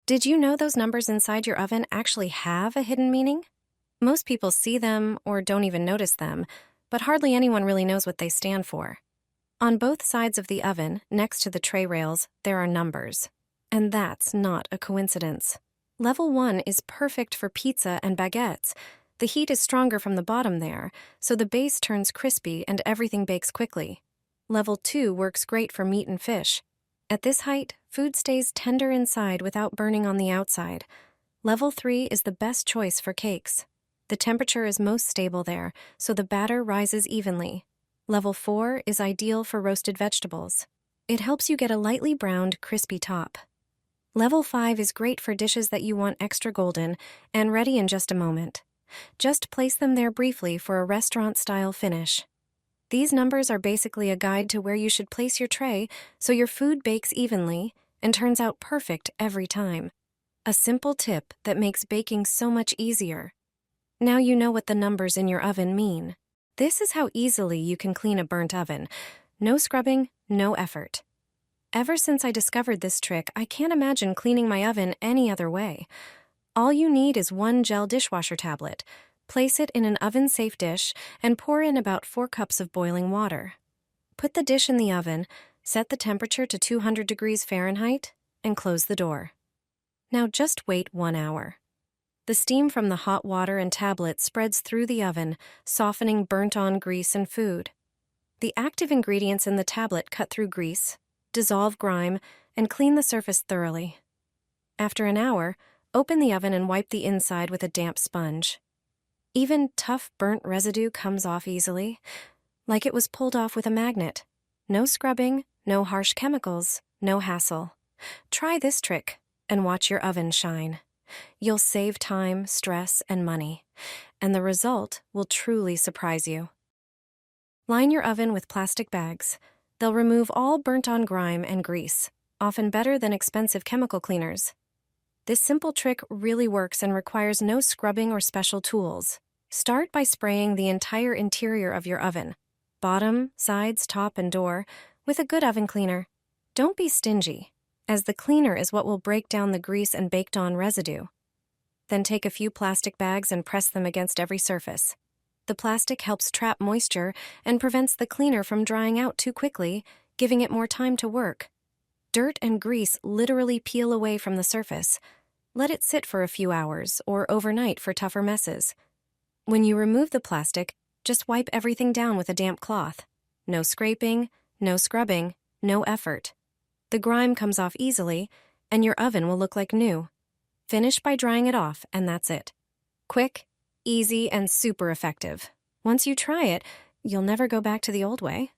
Did you know those numbers inside your oven actually have a hidden meaning? Most people see them or don't even notice them, but hardly anyone really knows what they stand for. On both sides of the oven, next to the tray rails, there are numbers. And that's not a coincidence. Level 1 is perfect for pizza and baguettes. The heat is stronger from the bottom there, so the base turns crispy and everything bakes quickly. Level 2 works great for meat and fish. At this height, food stays tender inside without burning on the outside. Level 3 is the best choice for cakes. The temperature is most stable there, so the batter rises evenly. Level 4 is ideal for roasted vegetables. It helps you get a lightly browned, crispy top. Level 5 is great for dishes that you want extra golden and ready in just a moment. Just place them there briefly for a restaurant-style finish. These numbers are basically a guide to where you should place your tray so your food bakes evenly and turns out perfect every time. A simple tip that makes baking so much easier. Now you know what the numbers in your oven mean. This is how easily you can clean a burnt oven. No scrubbing, no effort. Ever since I discovered this trick, I can't imagine cleaning my oven any other way. All you need is one gel dishwasher tablet. Place it in an oven-safe dish and pour in about 4 cups of boiling water. Put the dish in the oven, set the temperature to 200 degrees Fahrenheit, and close the door. Now just wait 1 hour. The steam from the hot water and tablet spreads through the oven, softening burnt-on grease and food. The active ingredients in the tablet cut through grease, dissolve grime, and clean the surface thoroughly. After an hour, open the oven and wipe the inside with a damp sponge. Even tough burnt residue comes off easily, like it was pulled off with a magnet. No scrubbing, no harsh chemicals, no hassle. Try this trick and watch your oven shine. You'll save time, stress, and money, and the result will truly surprise you. Line your oven with plastic bags. They'll remove all burnt-on grime and grease, often better than expensive chemical cleaners. This simple trick really works and requires no scrubbing or special tools. Start by spraying the entire interior of your oven, bottom, sides, top, and door, with a good oven cleaner. Don't be stingy, as the cleaner is what will break down the grease and baked-on residue. Then take a few plastic bags and press them against every surface. The plastic helps trap moisture and prevents the cleaner from drying out too quickly, giving it more time to work. Dirt and grease literally peel away from the surface. Let it sit for a few hours or overnight for tougher messes. When you remove the plastic, just wipe everything down with a damp cloth. No scraping, no scrubbing, no effort. The grime comes off easily, and your oven will look like new. Finish by drying it off, and that's it. Quick, easy, and super effective. Once you try it, you'll never go back to the old way.